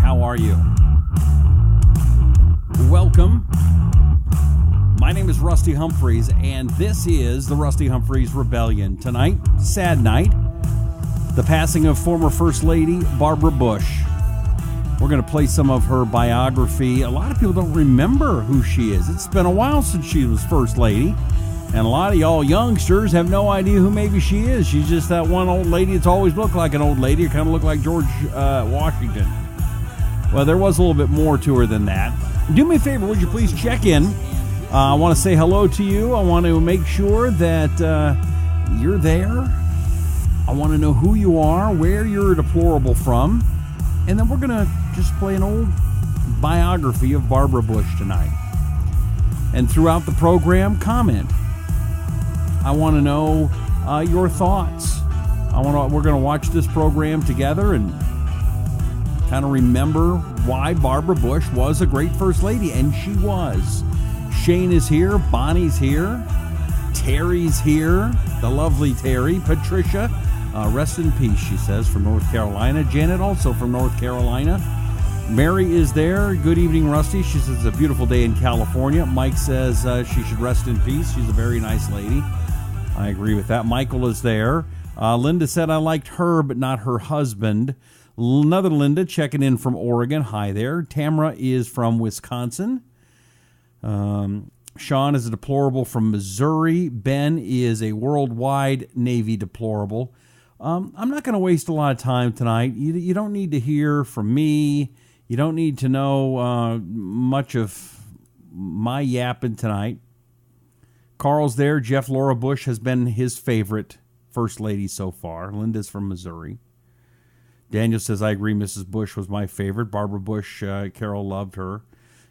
How are you? Welcome. My name is Rusty Humphries, and this is the Rusty Humphries Rebellion. Tonight, sad night, the passing of former First Lady Barbara Bush. We're going to play some of her biography. A lot of people don't remember who she is. It's been a while since she was First Lady, and a lot of y'all youngsters have no idea who maybe she is. She's just that one old lady that's always looked like an old lady, or kind of looked like George Washington. Well, there was a little bit more to her than that. Do me a favor, would you please check in? I want to say hello to you. I want to make sure that you're there. I want to know who you are, where you're deplorable from. And then we're going to just play an old biography of Barbara Bush tonight. And throughout the program, comment. I want to know your thoughts. We're going to watch this program together and kind of remember why Barbara Bush was a great First Lady, and she was. Shane is here, Bonnie's here, Terry's here, the lovely Terry, Patricia, rest in peace, she says, from North Carolina. Janet, also from North Carolina. Mary is there. Good evening, Rusty. She says it's a beautiful day in California. Mike says she should rest in peace. She's a very nice lady. I agree with that. Michael is there. Linda said I liked her, but not her husband. Another Linda checking in from Oregon. Hi there. Tamara is from Wisconsin. Sean is a deplorable from Missouri. Ben is a worldwide Navy deplorable. I'm not going to waste a lot of time tonight. You don't need to hear from me. You don't need to know much of my yapping tonight. Carl's there. Jeff Laura Bush has been his favorite First Lady so far. Linda's from Missouri. Daniel says, I agree, Mrs. Bush was my favorite. Barbara Bush, Carol loved her.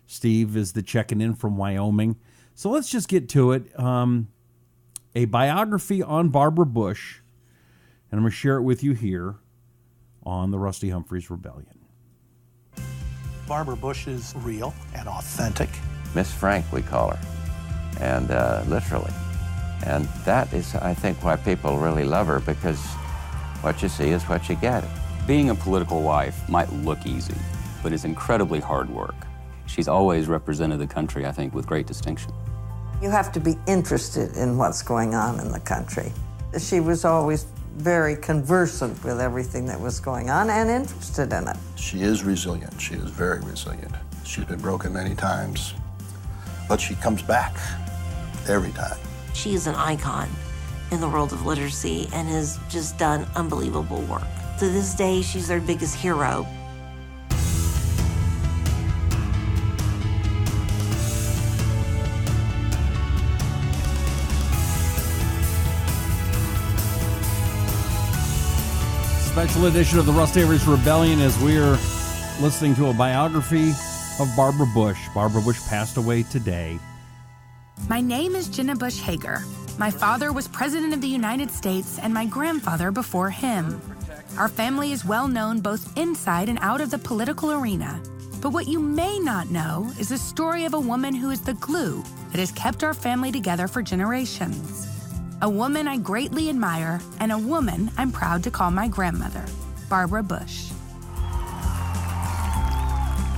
Steve is the checking in from Wyoming. So let's just get to it. A biography on Barbara Bush. And I'm going to share it with you here on the Rusty Humphries Rebellion. Barbara Bush is real and authentic. Miss Frank, we call her, and literally. And that is, I think, why people really love her, because what you see is what you get. Being a political wife might look easy, but it's incredibly hard work. She's always represented the country, I think, with great distinction. You have to be interested in what's going on in the country. She was always very conversant with everything that was going on and interested in it. She is resilient. She is very resilient. She's been broken many times, but she comes back every time. She is an icon in the world of literacy and has just done unbelievable work. To this day, she's their biggest hero. Special edition of the Rusty Humphries Rebellion as we're listening to a biography of Barbara Bush. Barbara Bush passed away today. My name is Jenna Bush Hager. My father was President of the United States and my grandfather before him. Our family is well known both inside and out of the political arena. But what you may not know is the story of a woman who is the glue that has kept our family together for generations. A woman I greatly admire, and a woman I'm proud to call my grandmother, Barbara Bush.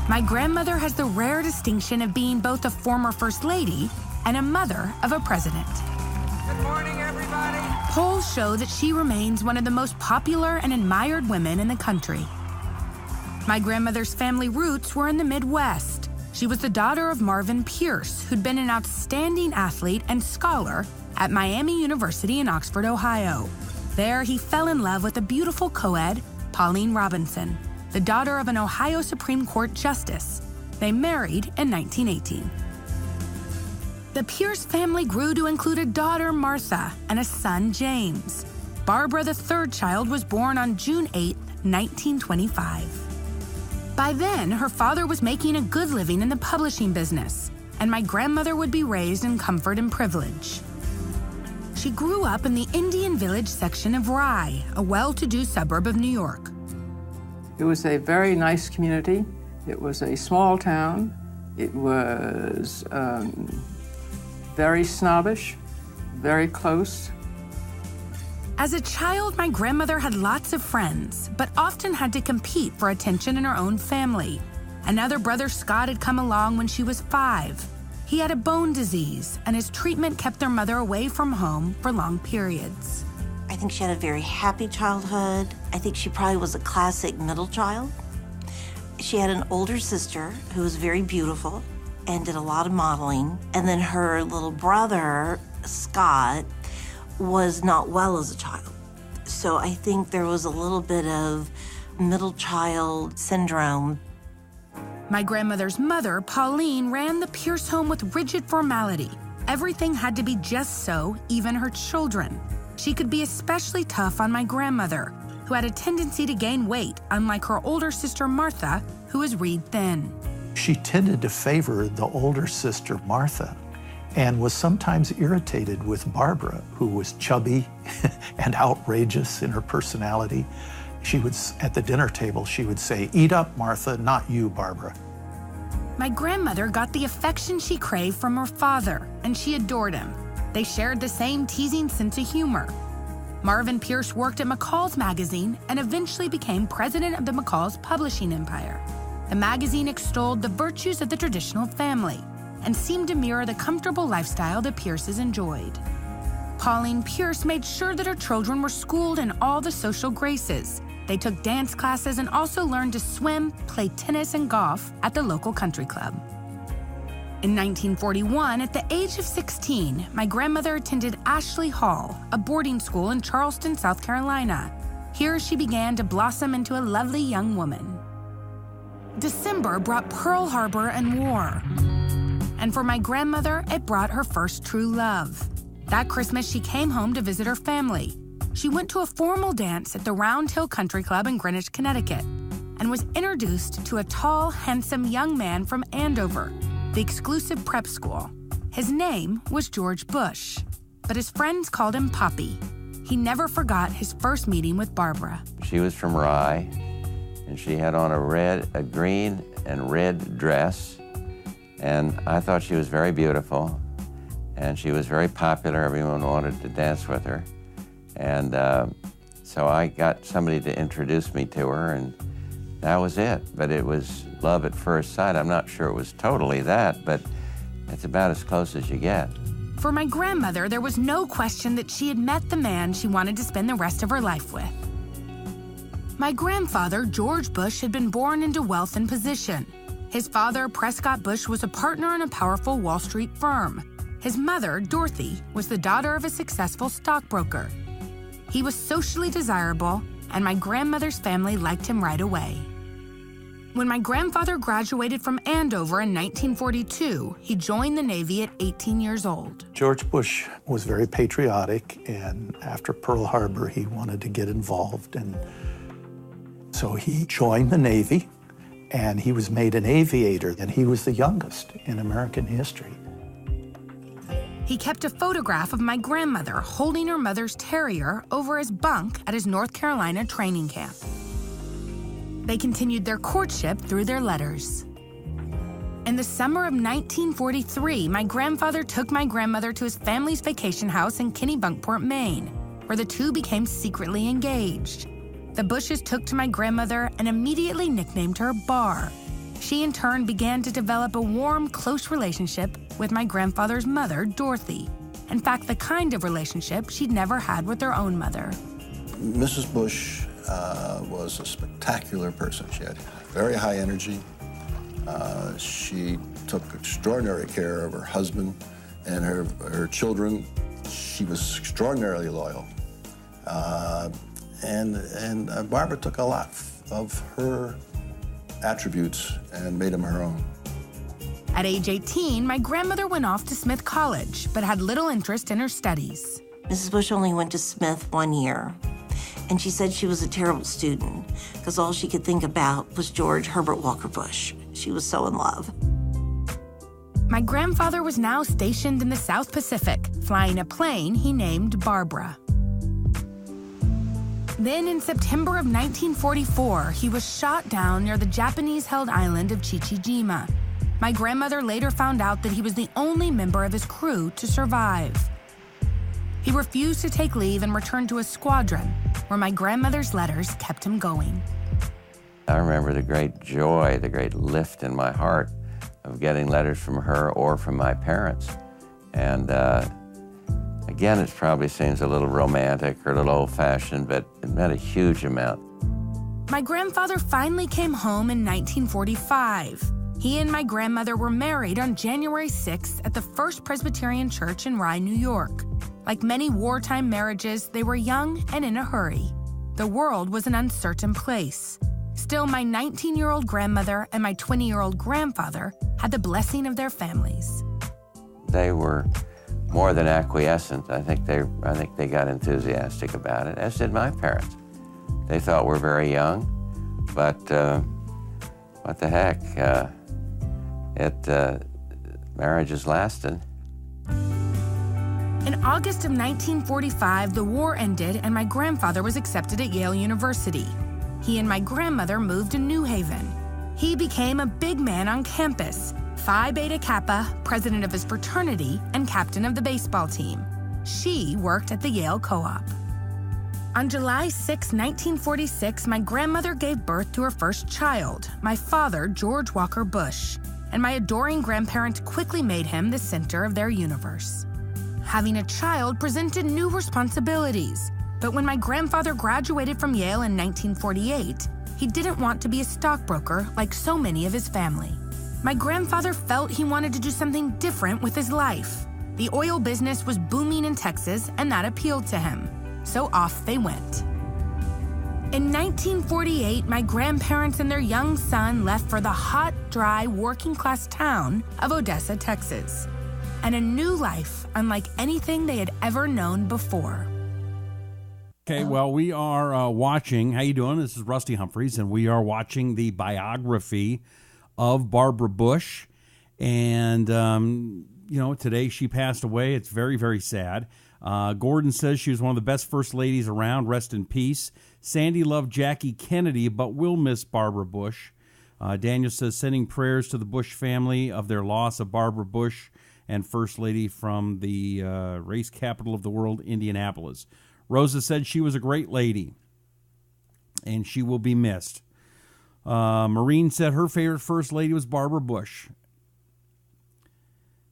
My grandmother has the rare distinction of being both a former First Lady and a mother of a president. Good morning, everybody. Polls show that she remains one of the most popular and admired women in the country. My grandmother's family roots were in the Midwest. She was the daughter of Marvin Pierce, who'd been an outstanding athlete and scholar at Miami University in Oxford, Ohio. There, he fell in love with a beautiful co-ed, Pauline Robinson, the daughter of an Ohio Supreme Court justice. They married in 1918. The Pierce family grew to include a daughter, Martha, and a son, James. Barbara, the third child, was born on June 8, 1925. By then, her father was making a good living in the publishing business, and my grandmother would be raised in comfort and privilege. She grew up in the Indian Village section of Rye, a well-to-do suburb of New York. It was a very nice community. It was a small town. It was very snobbish, very close. As a child, my grandmother had lots of friends, but often had to compete for attention in her own family. Another brother, Scott, had come along when she was 5. He had a bone disease, and his treatment kept their mother away from home for long periods. I think she had a very happy childhood. I think she probably was a classic middle child. She had an older sister who was very beautiful and did a lot of modeling. And then her little brother, Scott, was not well as a child. So I think there was a little bit of middle child syndrome. My grandmother's mother, Pauline, ran the Pierce home with rigid formality. Everything had to be just so, even her children. She could be especially tough on my grandmother, who had a tendency to gain weight, unlike her older sister, Martha, who was reed thin. She tended to favor the older sister, Martha, and was sometimes irritated with Barbara, who was chubby and outrageous in her personality. She would, at the dinner table, she would say, "Eat up, Martha, not you, Barbara." My grandmother got the affection she craved from her father, and she adored him. They shared the same teasing sense of humor. Marvin Pierce worked at McCall's magazine and eventually became president of the McCall's publishing empire. The magazine extolled the virtues of the traditional family and seemed to mirror the comfortable lifestyle the Pierces enjoyed. Pauline Pierce made sure that her children were schooled in all the social graces. They took dance classes and also learned to swim, play tennis, and golf at the local country club. In 1941, at the age of 16, my grandmother attended Ashley Hall, a boarding school in Charleston, South Carolina. Here she began to blossom into a lovely young woman. December brought Pearl Harbor and war. And for my grandmother, it brought her first true love. That Christmas, she came home to visit her family. She went to a formal dance at the Round Hill Country Club in Greenwich, Connecticut, and was introduced to a tall, handsome young man from Andover, the exclusive prep school. His name was George Bush, but his friends called him Poppy. He never forgot his first meeting with Barbara. She was from Rye, and she had on a green and red dress, and I thought she was very beautiful, and she was very popular. Everyone wanted to dance with her, and so I got somebody to introduce me to her, and that was it. But it was love at first sight. I'm not sure it was totally that, but it's about as close as you get. For my grandmother, there was no question that she had met the man she wanted to spend the rest of her life with. My grandfather, George Bush, had been born into wealth and position. His father, Prescott Bush, was a partner in a powerful Wall Street firm. His mother, Dorothy, was the daughter of a successful stockbroker. He was socially desirable, and my grandmother's family liked him right away. When my grandfather graduated from Andover in 1942, he joined the Navy at 18 years old. George Bush was very patriotic, and after Pearl Harbor, he wanted to get involved, and so he joined the Navy, and he was made an aviator, and he was the youngest in American history. He kept a photograph of my grandmother holding her mother's terrier over his bunk at his North Carolina training camp. They continued their courtship through their letters. In the summer of 1943, my grandfather took my grandmother to his family's vacation house in Kennebunkport, Maine, where the two became secretly engaged. The Bushes took to my grandmother and immediately nicknamed her Bar. She, in turn, began to develop a warm, close relationship with my grandfather's mother, Dorothy. In fact, the kind of relationship she'd never had with her own mother. Mrs. Bush was a spectacular person. She had very high energy. She took extraordinary care of her husband and her children. She was extraordinarily loyal. And Barbara took a lot of her attributes and made them her own. At age 18, my grandmother went off to Smith College, but had little interest in her studies. Mrs. Bush only went to Smith 1 year, and she said she was a terrible student because all she could think about was George Herbert Walker Bush. She was so in love. My grandfather was now stationed in the South Pacific, flying a plane he named Barbara. Then in September of 1944, he was shot down near the Japanese-held island of Chichijima. My grandmother later found out that he was the only member of his crew to survive. He refused to take leave and returned to his squadron, where my grandmother's letters kept him going. I remember the great joy, the great lift in my heart of getting letters from her or from my parents. And again, it probably seems a little romantic or a little old-fashioned, but it meant a huge amount. My grandfather finally came home in 1945. He and my grandmother were married on January 6th at the First Presbyterian Church in Rye, New York. Like many wartime marriages, they were young and in a hurry. The world was an uncertain place. Still, my 19-year-old grandmother and my 20-year-old grandfather had the blessing of their families. They were more than acquiescent. I think they got enthusiastic about it, as did my parents. They thought we're very young, but what the heck? Marriage is lasting. In August of 1945, the war ended and my grandfather was accepted at Yale University. He and my grandmother moved to New Haven. He became a big man on campus, Phi Beta Kappa, president of his fraternity, and captain of the baseball team. She worked at the Yale Co-op. On July 6, 1946, my grandmother gave birth to her first child, my father, George Walker Bush, and my adoring grandparent quickly made him the center of their universe. Having a child presented new responsibilities, but when my grandfather graduated from Yale in 1948, he didn't want to be a stockbroker like so many of his family. My grandfather felt he wanted to do something different with his life. The oil business was booming in Texas, and that appealed to him. So off they went. In 1948, my grandparents and their young son left for the hot, dry, working-class town of Odessa, Texas, and a new life unlike anything they had ever known before. Okay, well, we are watching, how you doing? This is Rusty Humphries, and we are watching the biography of Barbara Bush. And, today she passed away. It's very, very sad. Gordon says she was one of the best first ladies around. Rest in peace. Sandy loved Jackie Kennedy, but will miss Barbara Bush. Daniel says, sending prayers to the Bush family of their loss of Barbara Bush and First Lady from the race capital of the world, Indianapolis. Rosa said she was a great lady, and she will be missed. Maureen said her favorite First Lady was Barbara Bush.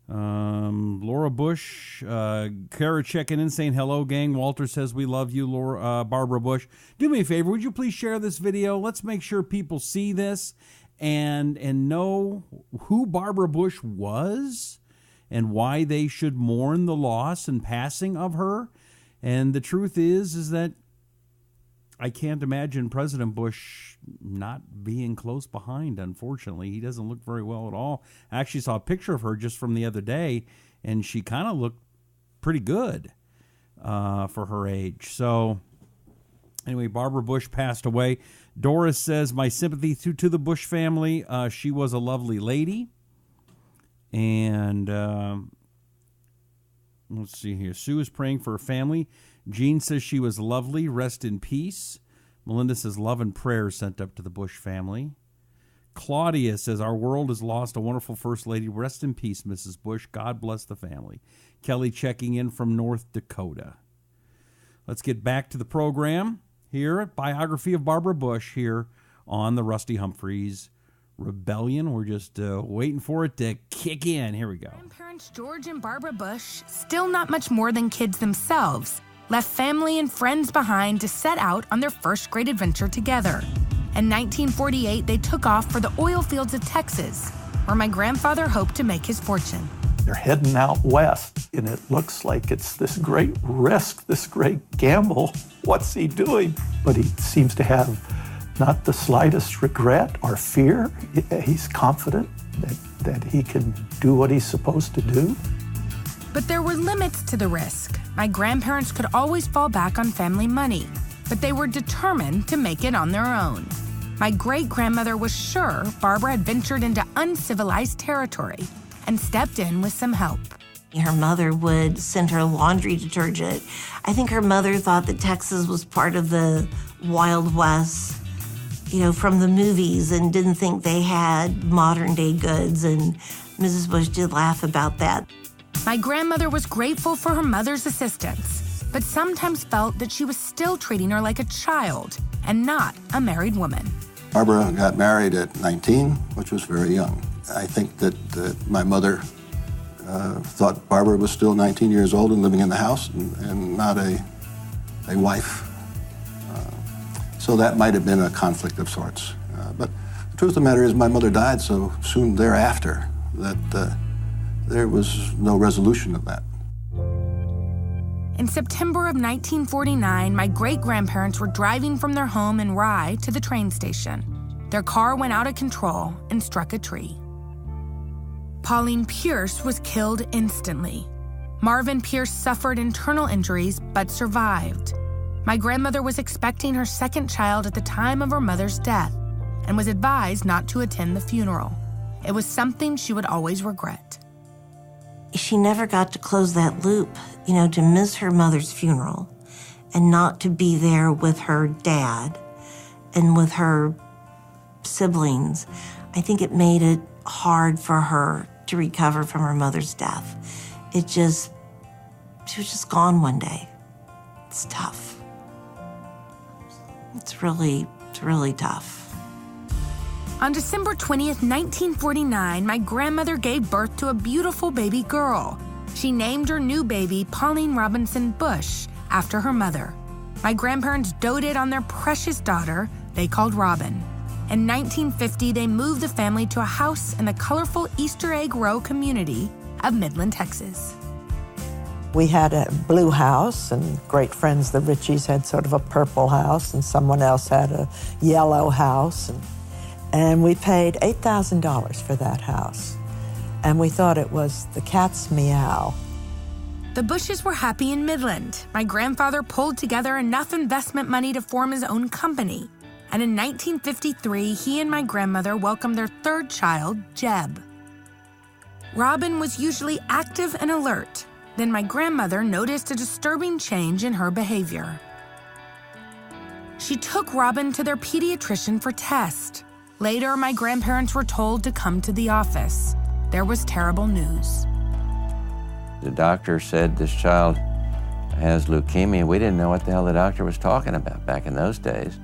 Laura Bush, Kara checking in saying, hello, gang. Walter says, we love you, Barbara Bush. Do me a favor. Would you please share this video? Let's make sure people see this and know who Barbara Bush was and why they should mourn the loss and passing of her. And the truth is that I can't imagine President Bush not being close behind, unfortunately. He doesn't look very well at all. I actually saw a picture of her just from the other day, and she kind of looked pretty good for her age. So, anyway, Barbara Bush passed away. Doris says, my sympathy to the Bush family. She was a lovely lady. And let's see here. Sue is praying for her family. Jean says she was lovely. Rest in peace. Melinda says love and prayers sent up to the Bush family. Claudia says our world has lost a wonderful First Lady. Rest in peace, Mrs. Bush. God bless the family. Kelly checking in from North Dakota. Let's get back to the program here. Biography of Barbara Bush here on the Rusty Humphries Rebellion. We're just waiting for it to kick in. Here we go. Grandparents George and Barbara Bush, still not much more than kids themselves, left family and friends behind to set out on their first great adventure together. In 1948, they took off for the oil fields of Texas, where my grandfather hoped to make his fortune. They're heading out west, and it looks like it's this great risk, this great gamble. What's he doing? But he seems to have not the slightest regret or fear. He's confident that he can do what he's supposed to do. But there were limits to the risk. My grandparents could always fall back on family money, but they were determined to make it on their own. My great-grandmother was sure Barbara had ventured into uncivilized territory and stepped in with some help. Her mother would send her laundry detergent. I think her mother thought that Texas was part of the Wild West, from the movies, and didn't think they had modern-day goods, and Mrs. Bush did laugh about that. My grandmother was grateful for her mother's assistance, but sometimes felt that she was still treating her like a child and not a married woman. Barbara got married at 19, which was very young. I think that my mother thought Barbara was still 19 years old and living in the house and not a wife. So that might have been a conflict of sorts. But the truth of the matter is my mother died so soon thereafter that there was no resolution of that. In September of 1949, my great-grandparents were driving from their home in Rye to the train station. Their car went out of control and struck a tree. Pauline Pierce was killed instantly. Marvin Pierce suffered internal injuries but survived. My grandmother was expecting her second child at the time of her mother's death and was advised not to attend the funeral. It was something she would always regret. She never got to close that loop, to miss her mother's funeral and not to be there with her dad and with her siblings. I think it made it hard for her to recover from her mother's death. She was just gone one day. It's tough. It's really tough. On December 20th, 1949, my grandmother gave birth to a beautiful baby girl. She named her new baby Pauline Robinson Bush after her mother. My grandparents doted on their precious daughter they called Robin. In 1950, they moved the family to a house in the colorful Easter Egg Row community of Midland, Texas. We had a blue house, and great friends, the Richies, had sort of a purple house, and someone else had a yellow house. And we paid $8,000 for that house. And we thought it was the cat's meow. The Bushes were happy in Midland. My grandfather pulled together enough investment money to form his own company. And in 1953, he and my grandmother welcomed their third child, Jeb. Robin was usually active and alert. Then my grandmother noticed a disturbing change in her behavior. She took Robin to their pediatrician for tests. Later, my grandparents were told to come to the office. There was terrible news. The doctor said this child has leukemia. We didn't know what the hell the doctor was talking about back in those days.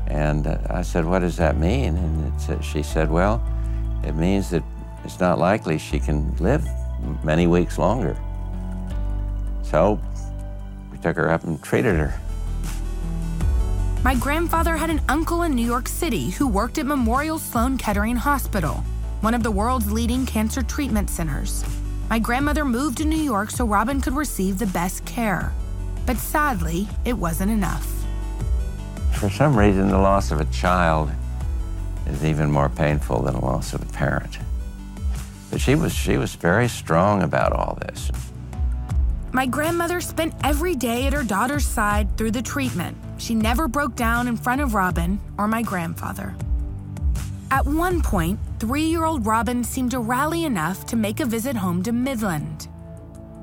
And I said, what does that mean? And she said, well, it means that it's not likely she can live many weeks longer. So we took her up and treated her. My grandfather had an uncle in New York City who worked at Memorial Sloan Kettering Hospital, one of the world's leading cancer treatment centers. My grandmother moved to New York so Robin could receive the best care. But sadly, it wasn't enough. For some reason, the loss of a child is even more painful than the loss of a parent. But she was very strong about all this. My grandmother spent every day at her daughter's side through the treatment. She never broke down in front of Robin or my grandfather. At one point, 3-year-old Robin seemed to rally enough to make a visit home to Midland.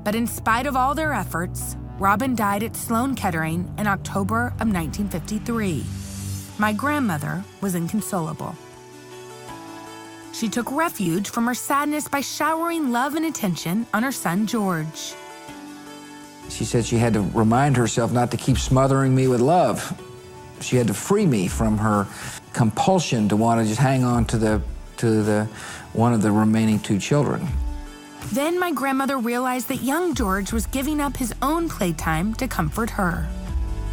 But in spite of all their efforts, Robin died at Sloan Kettering in October of 1953. My grandmother was inconsolable. She took refuge from her sadness by showering love and attention on her son, George. She said she had to remind herself not to keep smothering me with love. She had to free me from her compulsion to want to just hang on to one of the remaining 2 children. Then my grandmother realized that young George was giving up his own playtime to comfort her.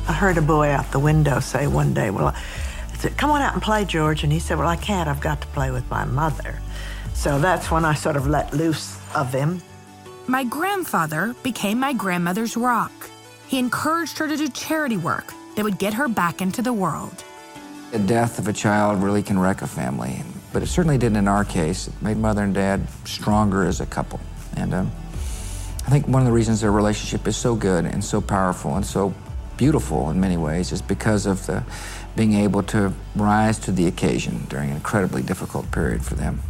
I heard a boy out the window say one day, I said, come on out and play, George. And he said, well, I can't. I've got to play with my mother. So that's when I sort of let loose of him. My grandfather became my grandmother's rock. He encouraged her to do charity work that would get her back into the world. The death of a child really can wreck a family, but it certainly didn't in our case. It made Mother and Dad stronger as a couple. And I think one of the reasons their relationship is so good and so powerful and so beautiful in many ways is because of being able to rise to the occasion during an incredibly difficult period for them.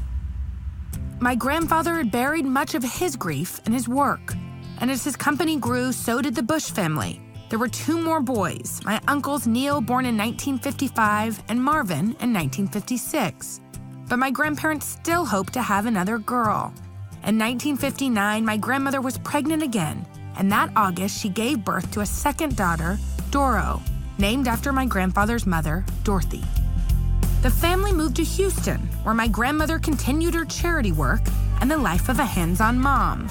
My grandfather had buried much of his grief in his work. And as his company grew, so did the Bush family. There were 2 more boys, my uncles Neil, born in 1955, and Marvin in 1956. But my grandparents still hoped to have another girl. In 1959, my grandmother was pregnant again, and that August she gave birth to a second daughter, Doro, named after my grandfather's mother, Dorothy. The family moved to Houston, where my grandmother continued her charity work and the life of a hands-on mom,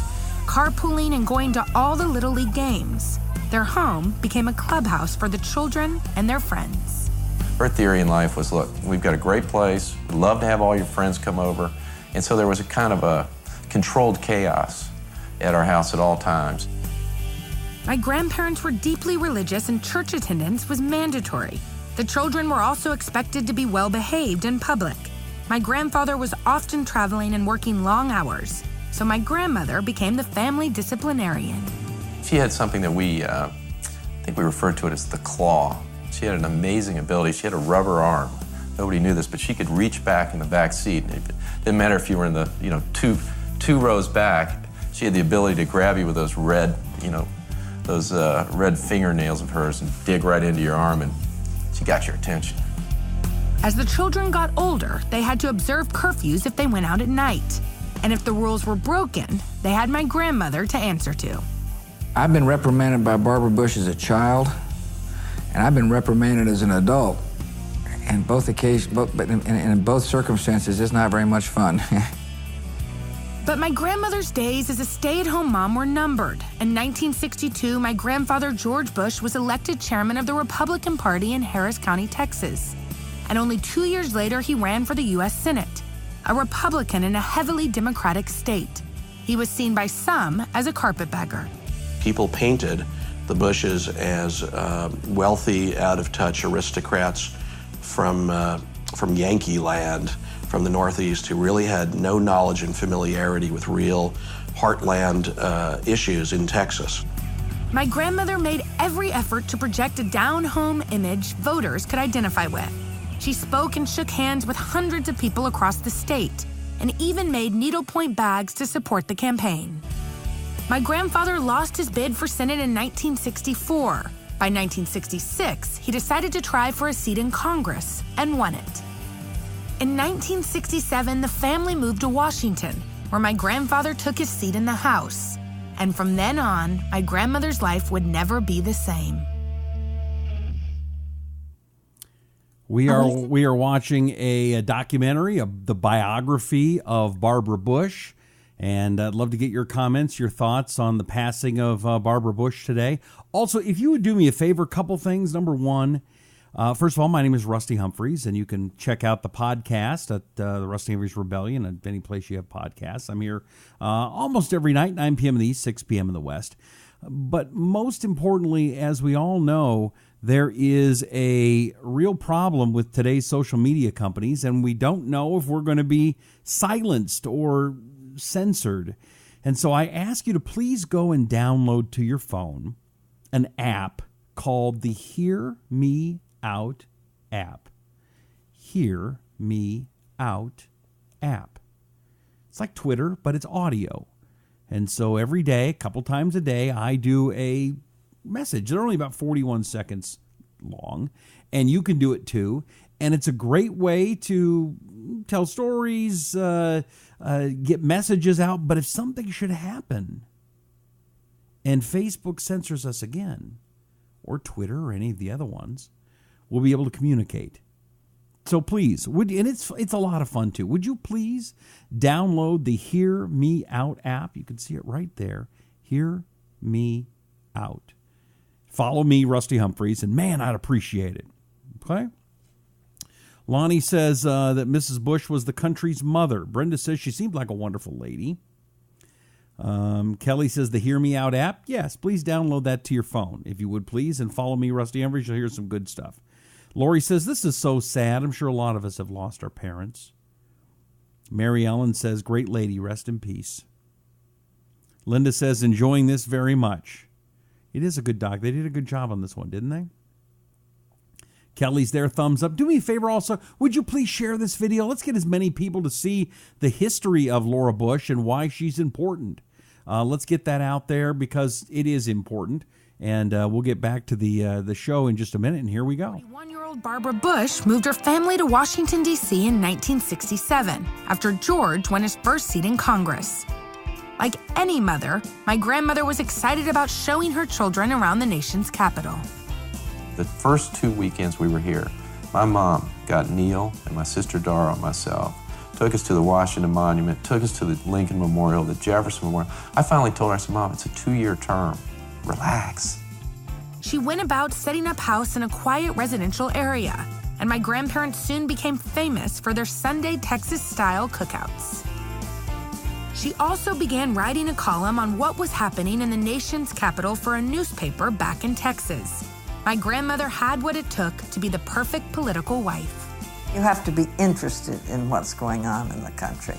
carpooling and going to all the Little League games. Their home became a clubhouse for the children and their friends. Her theory in life was, look, we've got a great place, we'd love to have all your friends come over, and so there was a kind of a controlled chaos at our house at all times. My grandparents were deeply religious and church attendance was mandatory. The children were also expected to be well-behaved in public. My grandfather was often traveling and working long hours, so my grandmother became the family disciplinarian. She had something that I think we referred to it as the claw. She had an amazing ability. She had a rubber arm. Nobody knew this, but she could reach back in the back seat. It didn't matter if you were in the, two rows back. She had the ability to grab you with those red, red fingernails of hers and dig right into your arm, and she got your attention. As the children got older, they had to observe curfews if they went out at night. And if the rules were broken, they had my grandmother to answer to. I've been reprimanded by Barbara Bush as a child, and I've been reprimanded as an adult. In both occasions, but in both circumstances, it's not very much fun. But my grandmother's days as a stay-at-home mom were numbered. In 1962, my grandfather George Bush was elected chairman of the Republican Party in Harris County, Texas. And only 2 years later, he ran for the U.S. Senate, a Republican in a heavily Democratic state. He was seen by some as a carpetbagger. People painted the Bushes as wealthy, out-of-touch aristocrats from Yankee land, from the Northeast, who really had no knowledge and familiarity with real heartland issues in Texas. My grandmother made every effort to project a down-home image voters could identify with. She spoke and shook hands with hundreds of people across the state, and even made needlepoint bags to support the campaign. My grandfather lost his bid for Senate in 1964. By 1966, he decided to try for a seat in Congress and won it. In 1967, the family moved to Washington, where my grandfather took his seat in the House. And from then on, my grandmother's life would never be the same. We are watching a documentary, the biography of Barbara Bush, and I'd love to get your comments, your thoughts on the passing of Barbara Bush today. Also, if you would do me a favor, a couple things. Number one, first of all, my name is Rusty Humphries, and you can check out the podcast at the Rusty Humphries Rebellion at any place you have podcasts. I'm here almost every night, 9 p.m. in the East, 6 p.m. in the West. But most importantly, as we all know, there is a real problem with today's social media companies, and we don't know if we're going to be silenced or censored. And so I ask you to please go and download to your phone an app called the HearMeOut app. HearMeOut app. It's like Twitter, but it's audio. And so every day, a couple times a day, I do a message. They're only about 41 seconds long, and you can do it too. And it's a great way to tell stories, get messages out. But if something should happen and Facebook censors us again, or Twitter or any of the other ones, we'll be able to communicate. So please, and it's a lot of fun too. Would you please download the Hear Me Out app? You can see it right there. Hear Me Out. Follow me, Rusty Humphries, and man, I'd appreciate it. Okay? Lonnie says that Mrs. Bush was the country's mother. Brenda says she seemed like a wonderful lady. Kelly says the Hear Me Out app. Yes, please download that to your phone, if you would please, and follow me, Rusty Humphries. You'll hear some good stuff. Lori says, this is so sad. I'm sure a lot of us have lost our parents. Mary Ellen says, great lady, rest in peace. Linda says, enjoying this very much. It is a good doc. They did a good job on this one, didn't they? Kelly's there, thumbs up. Do me a favor also, would you please share this video? Let's get as many people to see the history of Laura Bush and why she's important. Let's get that out there because it is important. And we'll get back to the show in just a minute, and here we go. 41-year-old Barbara Bush moved her family to Washington, D.C. in 1967 after George won his first seat in Congress. Like any mother, my grandmother was excited about showing her children around the nation's capital. The first 2 weekends we were here, my mom got Neil and my sister Dara and myself, took us to the Washington Monument, took us to the Lincoln Memorial, the Jefferson Memorial. I finally told her, I said, Mom, it's a 2-year term. Relax. She went about setting up house in a quiet residential area, and my grandparents soon became famous for their Sunday Texas-style cookouts. She also began writing a column on what was happening in the nation's capital for a newspaper back in Texas. My grandmother had what it took to be the perfect political wife. You have to be interested in what's going on in the country.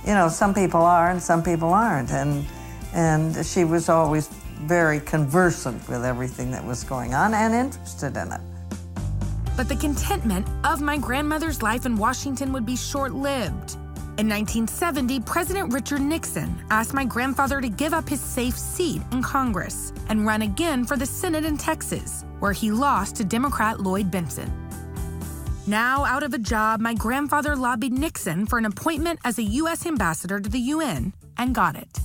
You know, some people are and some people aren't, and she was always very conversant with everything that was going on and interested in it. But the contentment of my grandmother's life in Washington would be short-lived. In 1970, President Richard Nixon asked my grandfather to give up his safe seat in Congress and run again for the Senate in Texas, where he lost to Democrat Lloyd Bentsen. Now out of a job, my grandfather lobbied Nixon for an appointment as a U.S. ambassador to the UN and got it.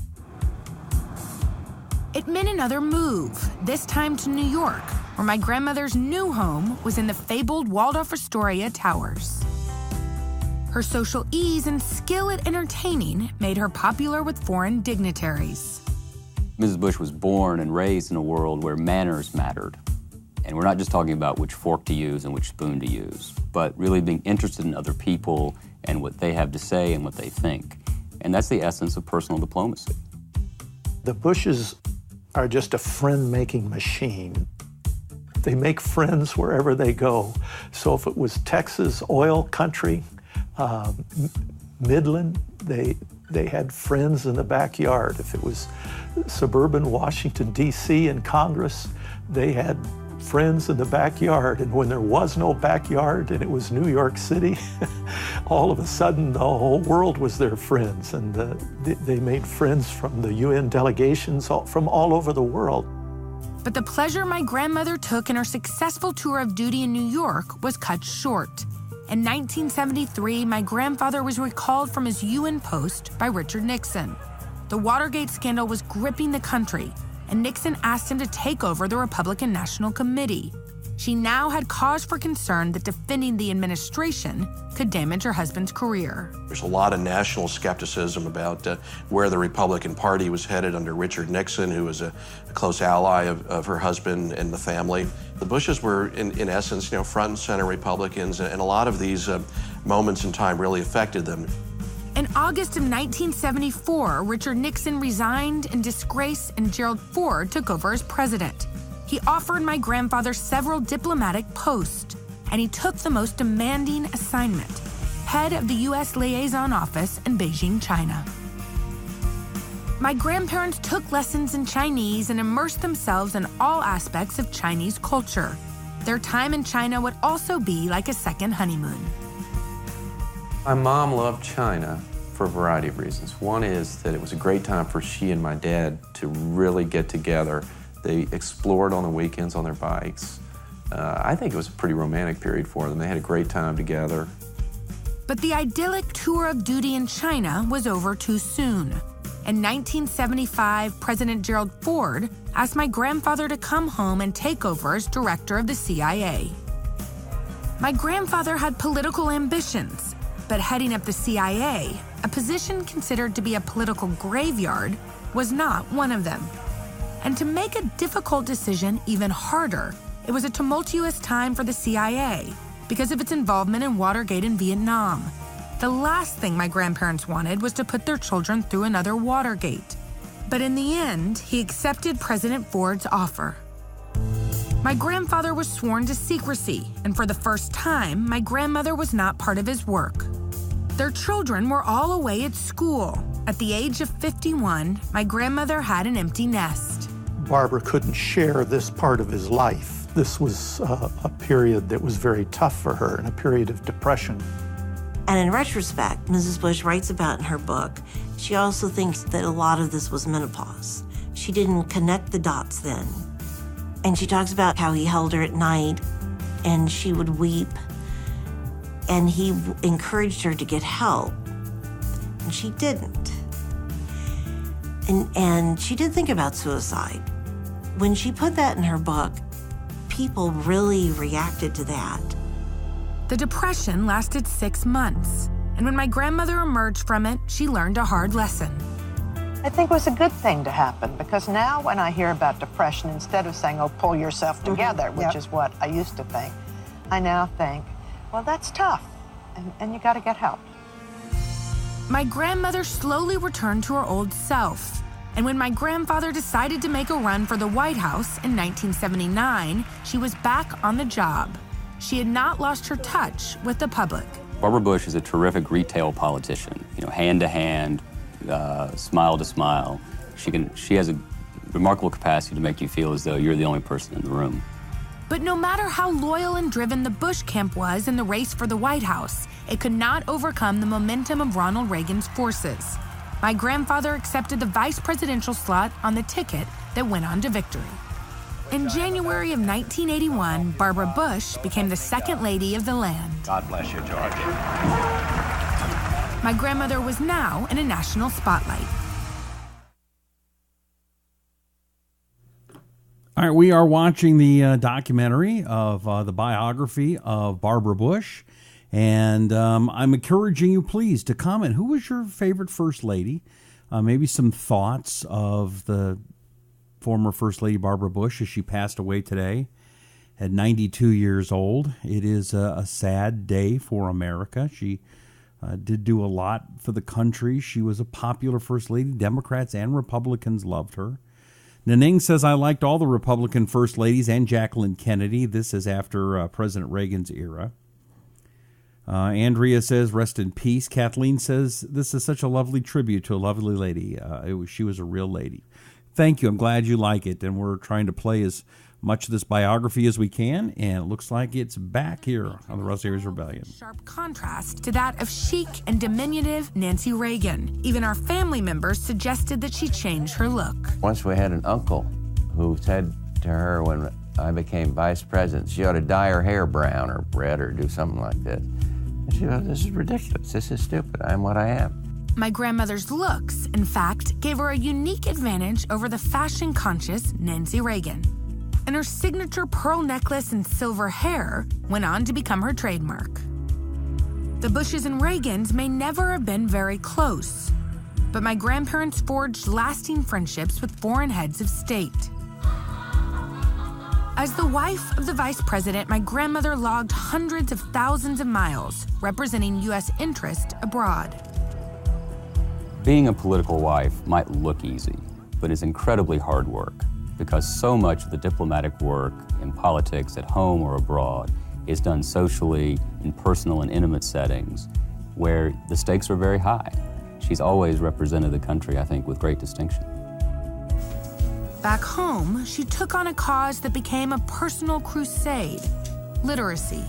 It meant another move, this time to New York, where my grandmother's new home was in the fabled Waldorf Astoria Towers. Her social ease and skill at entertaining made her popular with foreign dignitaries. Mrs. Bush was born and raised in a world where manners mattered. And we're not just talking about which fork to use and which spoon to use, but really being interested in other people and what they have to say and what they think. And that's the essence of personal diplomacy. The Bushes are just a friend-making machine. They make friends wherever they go. So if it was Texas oil country, Midland, they had friends in the backyard. If it was suburban Washington, D.C. and Congress, they had friends in the backyard. And when there was no backyard and it was New York City, all of a sudden the whole world was their friends. And they made friends from the UN delegations from all over the world. But the pleasure my grandmother took in her successful tour of duty in New York was cut short. In 1973, my grandfather was recalled from his UN post by Richard Nixon. The Watergate scandal was gripping the country, and Nixon asked him to take over the Republican National Committee. She now had cause for concern that defending the administration could damage her husband's career. There's a lot of national skepticism about where the Republican Party was headed under Richard Nixon, who was a close ally of her husband and the family. The Bushes were, in essence, front and center Republicans, and a lot of these moments in time really affected them. In August of 1974, Richard Nixon resigned in disgrace and Gerald Ford took over as president. He offered my grandfather several diplomatic posts, and he took the most demanding assignment, head of the U.S. Liaison Office in Beijing, China. My grandparents took lessons in Chinese and immersed themselves in all aspects of Chinese culture. Their time in China would also be like a second honeymoon. My mom loved China for a variety of reasons. One is that it was a great time for she and my dad to really get together. They explored on the weekends on their bikes. I think it was a pretty romantic period for them. They had a great time together. But the idyllic tour of duty in China was over too soon. In 1975, President Gerald Ford asked my grandfather to come home and take over as director of the CIA. My grandfather had political ambitions, but heading up the CIA, a position considered to be a political graveyard, was not one of them. And to make a difficult decision even harder, it was a tumultuous time for the CIA because of its involvement in Watergate and Vietnam. The last thing my grandparents wanted was to put their children through another Watergate. But in the end, he accepted President Ford's offer. My grandfather was sworn to secrecy, and for the first time, my grandmother was not part of his work. Their children were all away at school. At the age of 51, my grandmother had an empty nest. Barbara couldn't share this part of his life. This was a period that was very tough for her and a period of depression. And in retrospect, Mrs. Bush writes about in her book, she also thinks that a lot of this was menopause. She didn't connect the dots then. And she talks about how he held her at night and she would weep. And he encouraged her to get help. And she didn't. And she did think about suicide. When she put that in her book, people really reacted to that. The depression lasted 6 months, and when my grandmother emerged from it, she learned a hard lesson. I think it was a good thing to happen, because now when I hear about depression, instead of saying, oh, pull yourself together, which is what I used to think, I now think, well, that's tough, and you got to get help. My grandmother slowly returned to her old self, and when my grandfather decided to make a run for the White House in 1979, she was back on the job. She had not lost her touch with the public. Barbara Bush is a terrific retail politician, hand to hand, smile to smile. She has a remarkable capacity to make you feel as though you're the only person in the room. But no matter how loyal and driven the Bush camp was in the race for the White House, it could not overcome the momentum of Ronald Reagan's forces. My grandfather accepted the vice presidential slot on the ticket that went on to victory. In January of 1981, Barbara Bush became the second lady of the land. God bless you, George. My grandmother was now in a national spotlight. All right, we are watching the documentary of the biography of Barbara Bush, and I'm encouraging you, please, to comment. Who was your favorite First Lady? Maybe some thoughts of the former First Lady Barbara Bush as she passed away today at 92 years old. It is a sad day for America. She did do a lot for the country. She was a popular First Lady. Democrats and Republicans loved her. Naning says, I liked all the Republican First Ladies and Jacqueline Kennedy. This is after President Reagan's era. Andrea says, rest in peace. Kathleen says, this is such a lovely tribute to a lovely lady. She was a real lady. Thank you. I'm glad you like it. And we're trying to play as much of this biography as we can. And it looks like it's back here on the Rusty Humphries Rebellion. Sharp contrast to that of chic and diminutive Nancy Reagan. Even our family members suggested that she change her look. Once we had an uncle who said to her when I became vice president, she ought to dye her hair brown or red or do something like this. And she goes, this is ridiculous. This is stupid. I'm what I am. My grandmother's looks, in fact, gave her a unique advantage over the fashion-conscious Nancy Reagan. And her signature pearl necklace and silver hair went on to become her trademark. The Bushes and Reagans may never have been very close, but my grandparents forged lasting friendships with foreign heads of state. As the wife of the vice president, my grandmother logged hundreds of thousands of miles representing U.S. interest abroad. Being a political wife might look easy, but it's incredibly hard work because so much of the diplomatic work in politics at home or abroad is done socially in personal and intimate settings where the stakes are very high. She's always represented the country, I think, with great distinction. Back home, she took on a cause that became a personal crusade: literacy.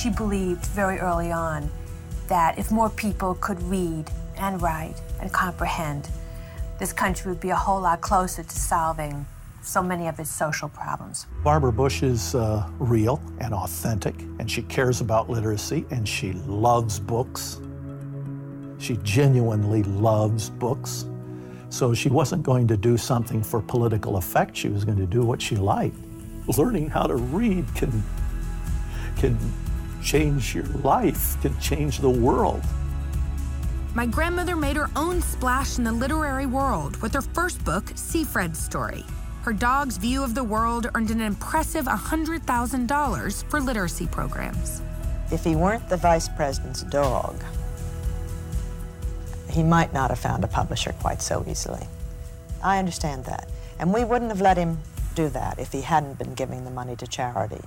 She believed very early on that if more people could read and write and comprehend, this country would be a whole lot closer to solving so many of its social problems. Barbara Bush is real and authentic, and she cares about literacy, and she loves books. She genuinely loves books. So she wasn't going to do something for political effect. She was going to do what she liked. Learning how to read can change your life, can change the world. My grandmother made her own splash in the literary world with her first book, Seafred's Story. Her dog's view of the world earned an impressive $100,000 for literacy programs. If he weren't the vice president's dog, he might not have found a publisher quite so easily. I understand that. And we wouldn't have let him do that if he hadn't been giving the money to charity.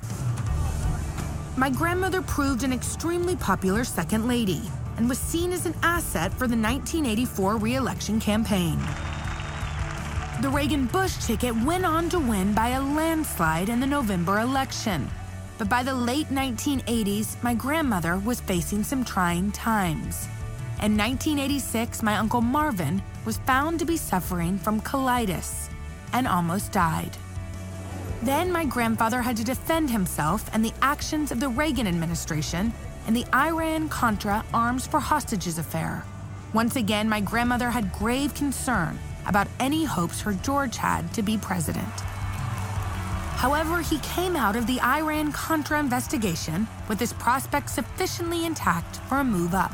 My grandmother proved an extremely popular second lady and was seen as an asset for the 1984 re-election campaign. The Reagan-Bush ticket went on to win by a landslide in the November election. But by the late 1980s, my grandmother was facing some trying times. In 1986, my Uncle Marvin was found to be suffering from colitis and almost died. Then my grandfather had to defend himself and the actions of the Reagan administration in the Iran-Contra Arms for Hostages affair. Once again, my grandmother had grave concern about any hopes her George had to be president. However, he came out of the Iran-Contra investigation with his prospects sufficiently intact for a move up.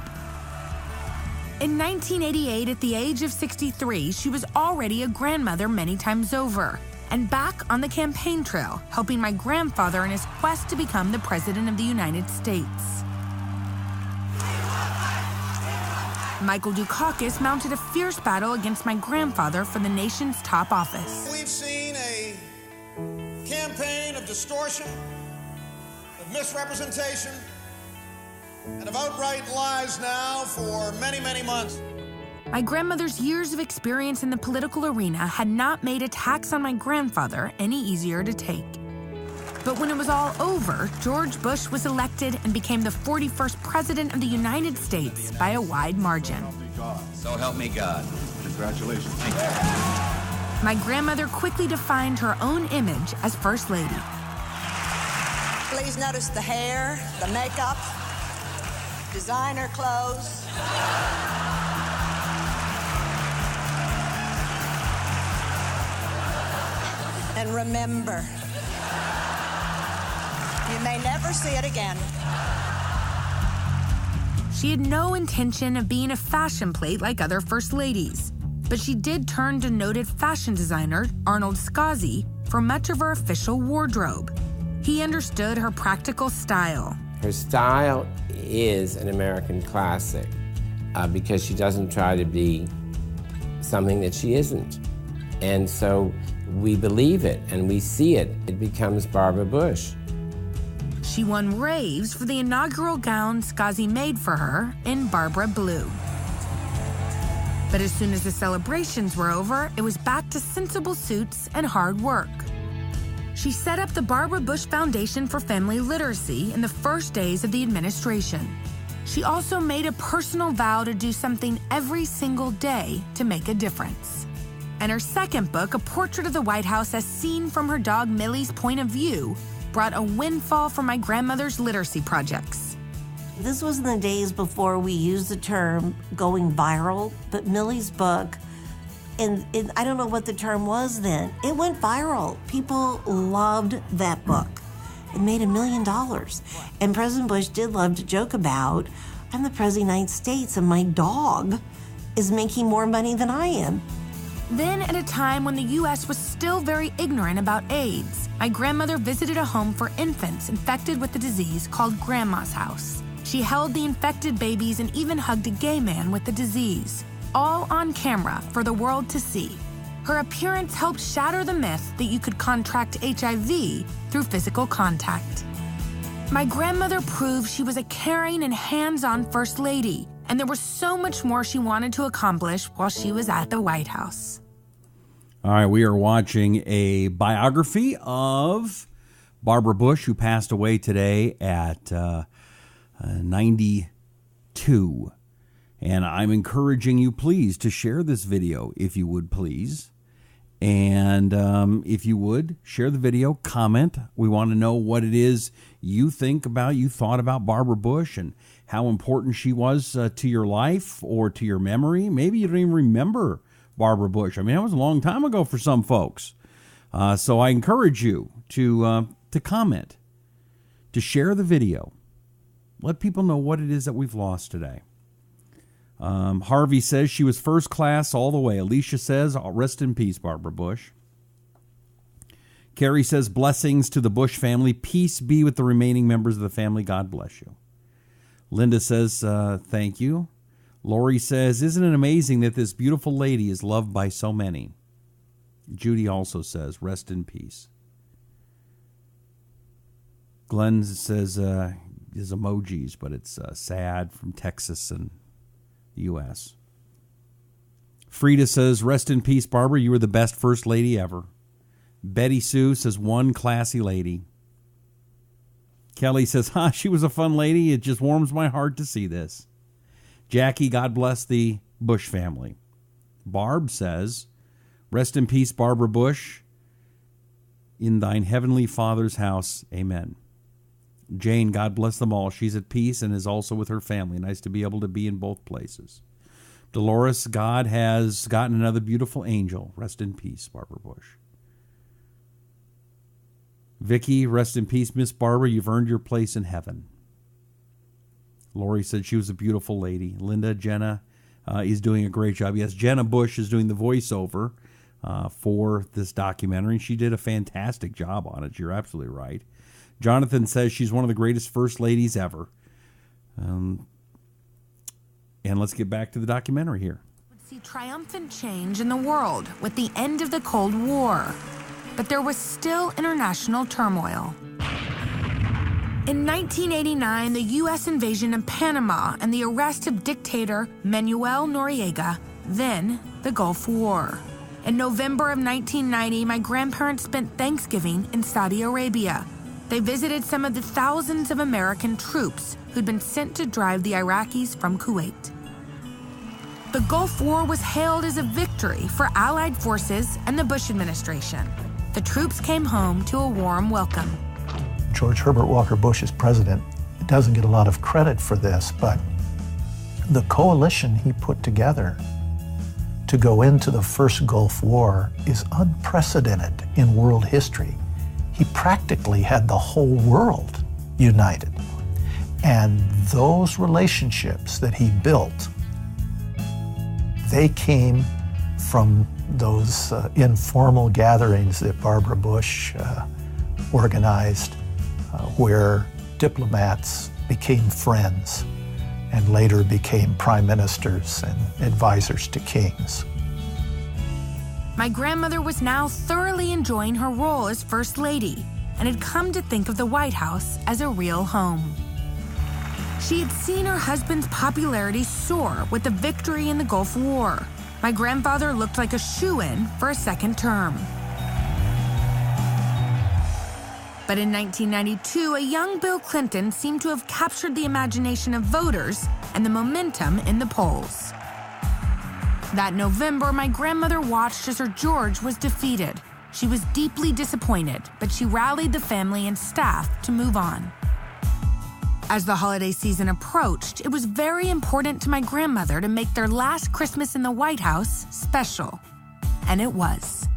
In 1988, at the age of 63, she was already a grandmother many times over, and back on the campaign trail, helping my grandfather in his quest to become the President of the United States. Michael Dukakis mounted a fierce battle against my grandfather for the nation's top office. We've seen a campaign of distortion, of misrepresentation, and of outright lies now for many, many months. My grandmother's years of experience in the political arena had not made attacks on my grandfather any easier to take. But when it was all over, George Bush was elected and became the 41st President of the United States by a wide margin. So help me God. Congratulations. Thank you. My grandmother quickly defined her own image as First Lady. Please notice the hair, the makeup, designer clothes. And remember, you may never see it again. She had no intention of being a fashion plate like other First Ladies, but she did turn to noted fashion designer Arnold Scazzi for much of her official wardrobe. He understood her practical style. Her style is an American classic because she doesn't try to be something that she isn't. And so we believe it and we see it. It becomes Barbara Bush. She won raves for the inaugural gown Scazzi made for her in Barbara Blue. But as soon as the celebrations were over, it was back to sensible suits and hard work. She set up the Barbara Bush Foundation for Family Literacy in the first days of the administration. She also made a personal vow to do something every single day to make a difference. And her second book, A Portrait of the White House as Seen from Her Dog Millie's Point of View, brought a windfall for my grandmother's literacy projects. This was in the days before we used the term going viral, but Millie's book, and I don't know what the term was then, it went viral. People loved that book. It made $1 million. And President Bush did love to joke about, I'm the President of the United States and my dog is making more money than I am. Then, at a time when the U.S. was still very ignorant about AIDS, my grandmother visited a home for infants infected with the disease called Grandma's House. She held the infected babies and even hugged a gay man with the disease, all on camera for the world to see. Her appearance helped shatter the myth that you could contract HIV through physical contact. My grandmother proved she was a caring and hands-on First Lady, and there was so much more she wanted to accomplish while she was at the White House. All right, we are watching a biography of Barbara Bush, who passed away today at 92. And I'm encouraging you, please, to share this video, if you would, please. And if you would, share the video, comment. We want to know what it is you thought about Barbara Bush and how important she was to your life or to your memory. Maybe you don't even remember Barbara Bush. I mean, that was a long time ago for some folks. So I encourage you to comment, to share the video. Let people know what it is that we've lost today. Harvey says she was first class all the way. Alicia says, rest in peace, Barbara Bush. Carrie says, blessings to the Bush family. Peace be with the remaining members of the family. God bless you. Linda says, thank you. Lori says, isn't it amazing that this beautiful lady is loved by so many? Judy also says, rest in peace. Glenn says, his emojis, but it's sad from Texas and the U.S. Frida says, rest in peace, Barbara. You were the best First Lady ever. Betty Sue says, one classy lady. Kelly says, she was a fun lady. It just warms my heart to see this. Jackie, God bless the Bush family. Barb says, rest in peace, Barbara Bush. In thine heavenly Father's house, amen. Jane, God bless them all. She's at peace and is also with her family. Nice to be able to be in both places. Dolores, God has gotten another beautiful angel. Rest in peace, Barbara Bush. Vicki, rest in peace, Miss Barbara. You've earned your place in heaven. Lori said she was a beautiful lady. Linda, Jenna is doing a great job. Yes, Jenna Bush is doing the voiceover for this documentary. She did a fantastic job on it. You're absolutely right. Jonathan says she's one of the greatest first ladies ever. And let's get back to the documentary here. Would see triumphant change in the world with the end of the Cold War. But there was still international turmoil. In 1989, the U.S. invasion of Panama and the arrest of dictator Manuel Noriega, then the Gulf War. In November of 1990, my grandparents spent Thanksgiving in Saudi Arabia. They visited some of the thousands of American troops who'd been sent to drive the Iraqis from Kuwait. The Gulf War was hailed as a victory for Allied forces and the Bush administration. The troops came home to a warm welcome. George Herbert Walker Bush is president. It doesn't get a lot of credit for this, but the coalition he put together to go into the first Gulf War is unprecedented in world history. He practically had the whole world united. And those relationships that he built, they came from those informal gatherings that Barbara Bush organized, where diplomats became friends and later became prime ministers and advisors to kings. My grandmother was now thoroughly enjoying her role as First Lady and had come to think of the White House as a real home. She had seen her husband's popularity soar with the victory in the Gulf War. My grandfather looked like a shoo-in for a second term. But in 1992, a young Bill Clinton seemed to have captured the imagination of voters and the momentum in the polls. That November, my grandmother watched as her George was defeated. She was deeply disappointed, but she rallied the family and staff to move on. As the holiday season approached, it was very important to my grandmother to make their last Christmas in the White House special. And it was.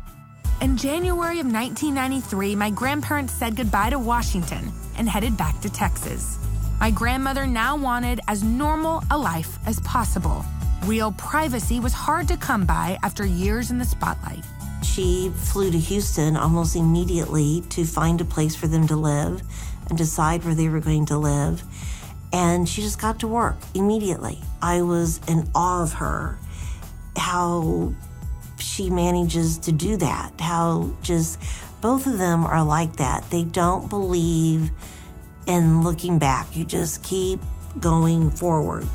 In January of 1993, my grandparents said goodbye to Washington and headed back to Texas. My grandmother now wanted as normal a life as possible. Real privacy was hard to come by after years in the spotlight. She flew to Houston almost immediately to find a place for them to live and decide where they were going to live. And she just got to work immediately. I was in awe of her, how she manages to do that, how just both of them are like that. They don't believe in looking back. You just keep going forward.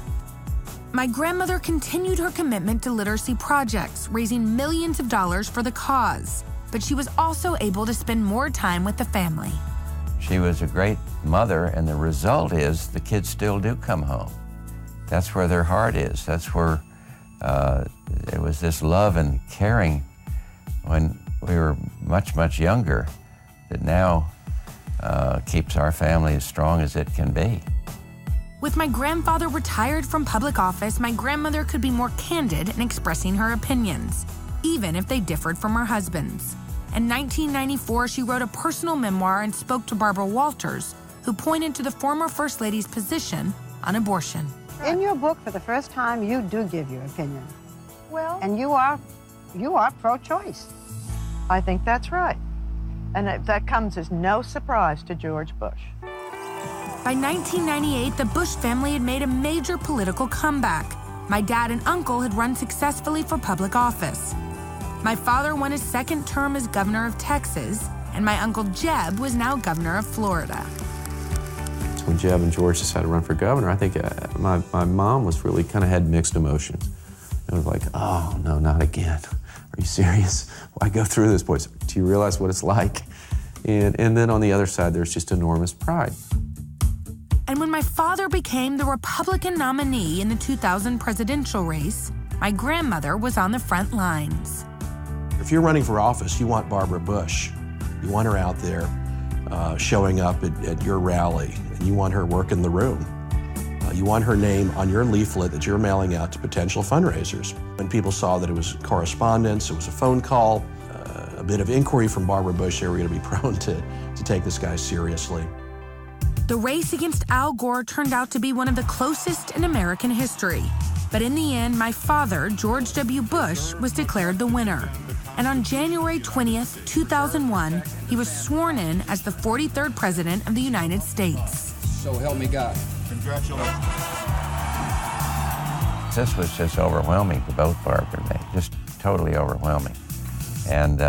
My grandmother continued her commitment to literacy projects, raising millions of dollars for the cause. But she was also able to spend more time with the family. She was a great mother, and the result is the kids still do come home. That's where their heart is. That's where there was this love and caring when we were much, much younger that now keeps our family as strong as it can be. With my grandfather retired from public office, my grandmother could be more candid in expressing her opinions, even if they differed from her husband's. In 1994, she wrote a personal memoir and spoke to Barbara Walters, who pointed to the former First Lady's position on abortion. In your book, for the first time, you do give your opinion. Well, and you are pro-choice. I think that's right. And that comes as no surprise to George Bush. By 1998, the Bush family had made a major political comeback. My dad and uncle had run successfully for public office. My father won his second term as governor of Texas, and my uncle Jeb was now governor of Florida. So when Jeb and George decided to run for governor, I think my mom was really kind of had mixed emotions. It was like, oh, no, not again. Are you serious? Why go through this, boys? Do you realize what it's like? And then on the other side, there's just enormous pride. And when my father became the Republican nominee in the 2000 presidential race, my grandmother was on the front lines. If you're running for office, you want Barbara Bush. You want her out there showing up at your rally, and you want her working the room. You want her name on your leaflet that you're mailing out to potential fundraisers. When people saw that it was correspondence, it was a phone call, a bit of inquiry from Barbara Bush, they were going to be prone to take this guy seriously. The race against Al Gore turned out to be one of the closest in American history. But in the end, my father, George W. Bush, was declared the winner. And on January 20th, 2001, he was sworn in as the 43rd President of the United States. So help me God. Congratulations. This was just overwhelming for both Barbara and me, just totally overwhelming. And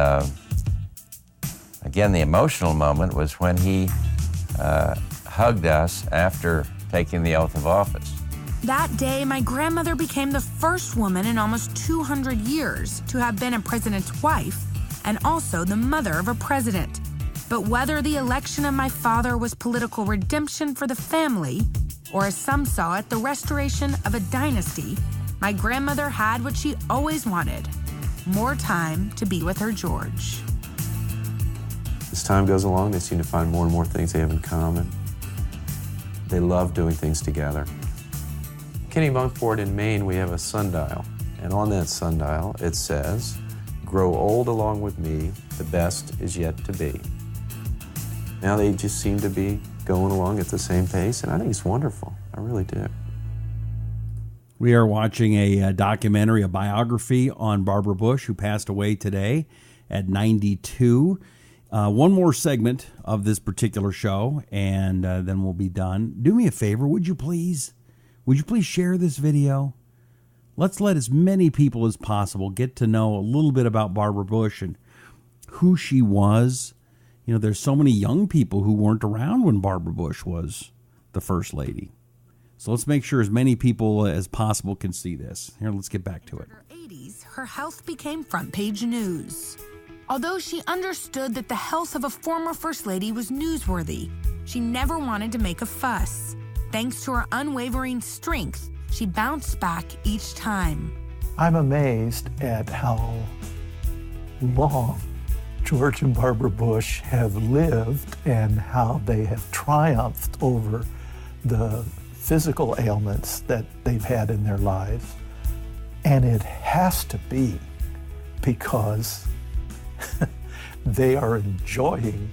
again, the emotional moment was when he hugged us after taking the oath of office. That day, my grandmother became the first woman in almost 200 years to have been a president's wife and also the mother of a president. But whether the election of my father was political redemption for the family, or as some saw it, the restoration of a dynasty, my grandmother had what she always wanted: more time to be with her George. As time goes along, they seem to find more and more things they have in common. They love doing things together. Kennebunkport in Maine, we have a sundial, and on that sundial it says, "Grow old along with me, the best is yet to be." Now they just seem to be going along at the same pace, and I think it's wonderful. I really do. We are watching a documentary, a biography on Barbara Bush, who passed away today at 92. One more segment of this particular show, and then we'll be done. Do me a favor, would you please? Would you please share this video? Let's let as many people as possible get to know a little bit about Barbara Bush and who she was. You know, there's so many young people who weren't around when Barbara Bush was the First Lady. So let's make sure as many people as possible can see this. Here, let's get back to it. In her 80s, her health became front-page news. Although she understood that the health of a former First Lady was newsworthy, she never wanted to make a fuss. Thanks to her unwavering strength, she bounced back each time. I'm amazed at how long George and Barbara Bush have lived and how they have triumphed over the physical ailments that they've had in their lives. And it has to be because they are enjoying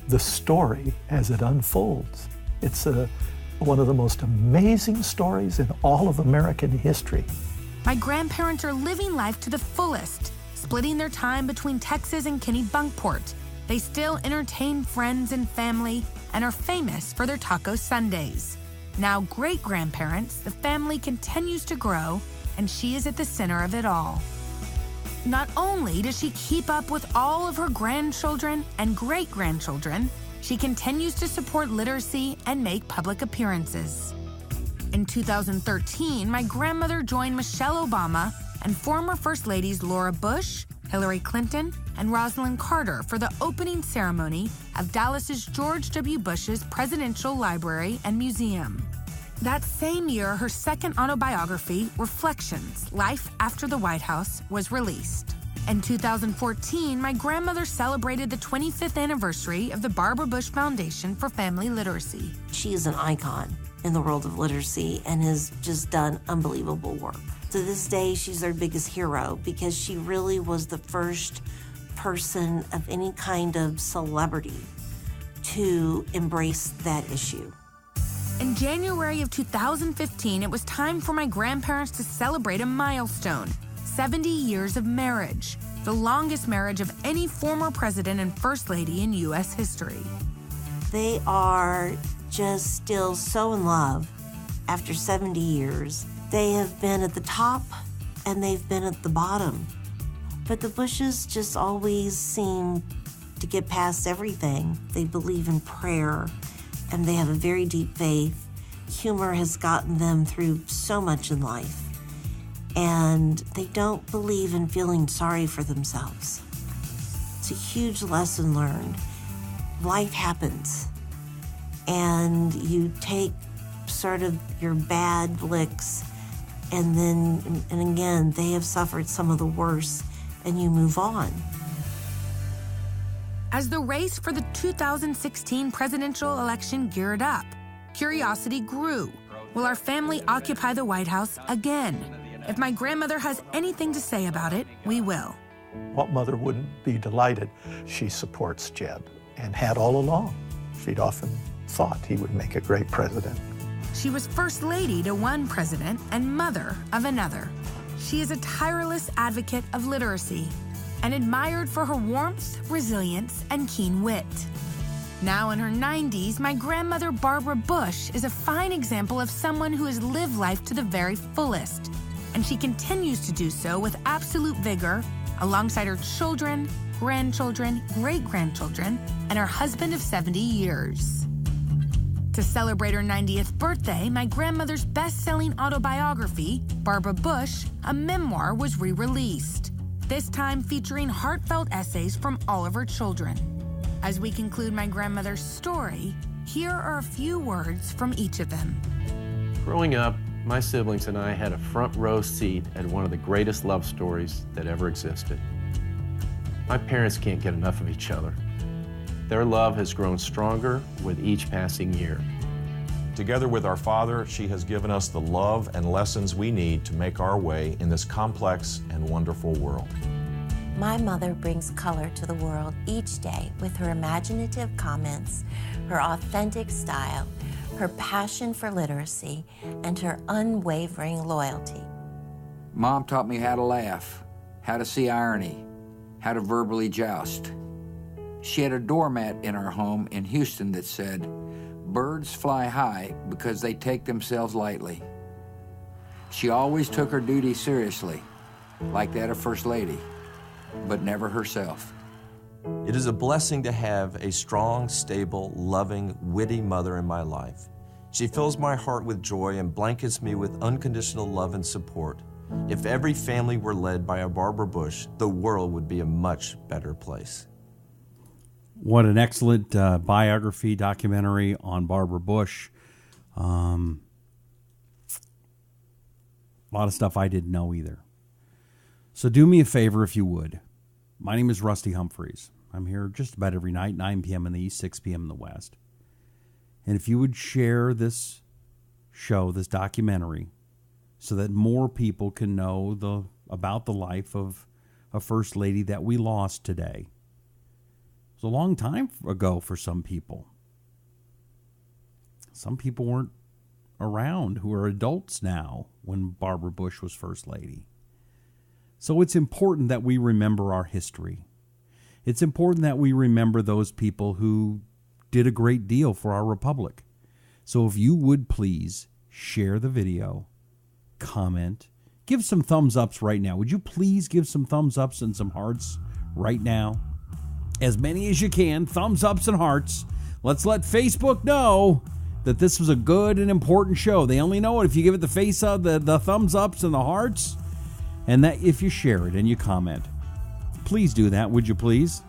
the story as it unfolds. It's one of the most amazing stories in all of American history. My grandparents are living life to the fullest, splitting their time between Texas and Kennebunkport. They still entertain friends and family and are famous for their taco Sundays. Now great-grandparents, the family continues to grow, and she is at the center of it all. Not only does she keep up with all of her grandchildren and great-grandchildren, she continues to support literacy and make public appearances. In 2013, my grandmother joined Michelle Obama and former First Ladies Laura Bush, Hillary Clinton, and Rosalind Carter for the opening ceremony of Dallas's George W. Bush's Presidential Library and Museum. That same year, her second autobiography, Reflections: Life After the White House, was released. In 2014, my grandmother celebrated the 25th anniversary of the Barbara Bush Foundation for Family Literacy. She is an icon in the world of literacy and has just done unbelievable work. To this day, she's their biggest hero because she really was the first person of any kind of celebrity to embrace that issue. In January of 2015, it was time for my grandparents to celebrate a milestone: 70 years of marriage, the longest marriage of any former president and First Lady in U.S. history. They are just still so in love after 70 years. They have been at the top and they've been at the bottom. But the Bushes just always seem to get past everything. They believe in prayer and they have a very deep faith. Humor has gotten them through so much in life. And they don't believe in feeling sorry for themselves. It's a huge lesson learned. Life happens, and you take sort of your bad licks, and again, they have suffered some of the worst, and you move on. As the race for the 2016 presidential election geared up, curiosity grew. Will our family occupy the White House again? If my grandmother has anything to say about it, we will. What mother wouldn't be delighted? She supports Jeb and had all along. She'd often thought he would make a great president. She was first lady to one president and mother of another. She is a tireless advocate of literacy and admired for her warmth, resilience, and keen wit. Now in her 90s, my grandmother Barbara Bush is a fine example of someone who has lived life to the very fullest, and she continues to do so with absolute vigor alongside her children, grandchildren, great-grandchildren, and her husband of 70 years. To celebrate her 90th birthday, my grandmother's best-selling autobiography, Barbara Bush, a memoir, was re-released, this time featuring heartfelt essays from all of her children. As we conclude my grandmother's story, here are a few words from each of them. Growing up, my siblings and I had a front row seat at one of the greatest love stories that ever existed. My parents can't get enough of each other. Their love has grown stronger with each passing year. Together with our father, she has given us the love and lessons we need to make our way in this complex and wonderful world. My mother brings color to the world each day with her imaginative comments, her authentic style, her passion for literacy, and her unwavering loyalty. Mom taught me how to laugh, how to see irony, how to verbally joust. She had a doormat in our home in Houston that said, "Birds fly high because they take themselves lightly." She always took her duty seriously, like that of First Lady, but never herself. It is a blessing to have a strong, stable, loving, witty mother in my life. She fills my heart with joy and blankets me with unconditional love and support. If every family were led by a Barbara Bush, the world would be a much better place. What an excellent biography documentary on Barbara Bush. A lot of stuff I didn't know either. So do me a favor if you would. My name is Rusty Humphries. I'm here just about every night, 9 p.m. in the East, 6 p.m. in the West. And if you would share this show, this documentary, so that more people can know about the life of a First Lady that we lost today. It was a long time ago for some people. Some people weren't around who are adults now when Barbara Bush was First Lady. So it's important that we remember our history. It's important that we remember those people who did a great deal for our republic. So if you would please share the video, comment, give some thumbs ups right now. Would you please give some thumbs ups and some hearts right now? As many as you can, thumbs ups and hearts. Let's let Facebook know that this was a good and important show. They only know it if you give it the thumbs ups and the hearts, and that if you share it and you comment. Please do that, would you please?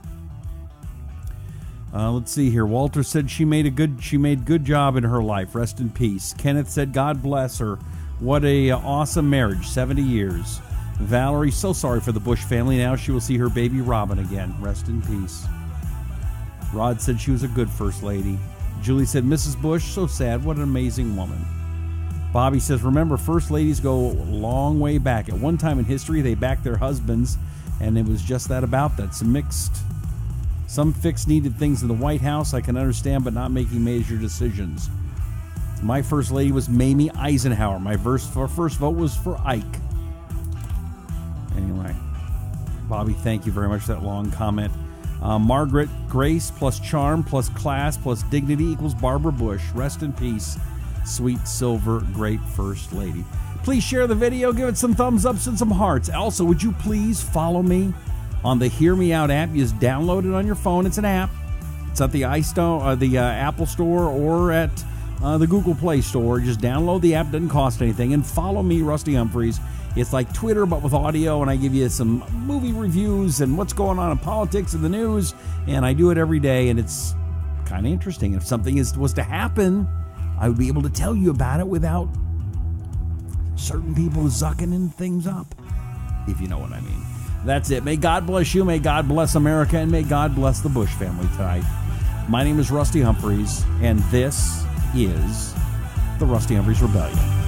Let's see here. Walter said she made good job in her life. Rest in peace. Kenneth said, God bless her. What a awesome marriage. 70 years. Valerie, so sorry for the Bush family. Now she will see her baby Robin again. Rest in peace. Rod said she was a good First Lady. Julie said, Mrs. Bush, so sad. What an amazing woman. Bobby says, remember, First Ladies go a long way back. At one time in history, they backed their husbands, and it was just that about that. Some fixed needed things in the White House I can understand, but not making major decisions. My First Lady was Mamie Eisenhower. My first vote was for Ike. Anyway, Bobby, thank you very much for that long comment. Margaret, grace plus charm plus class plus dignity equals Barbara Bush. Rest in peace, sweet silver, great First Lady. Please share the video, give it some thumbs ups and some hearts. Also, would you please follow me on the HearMeOut app? You just download it on your phone. It's an app. It's at the Apple Store or at the Google Play Store. Just download the app. Doesn't cost anything. And follow me, Rusty Humphries. It's like Twitter, but with audio, and I give you some movie reviews and what's going on in politics and the news, and I do it every day, and it's kind of interesting. If something was to happen, I would be able to tell you about it without certain people zucking things up, if you know what I mean. That's it. May God bless you, may God bless America, and may God bless the Bush family tonight. My name is Rusty Humphries, and this is the Rusty Humphries Rebellion.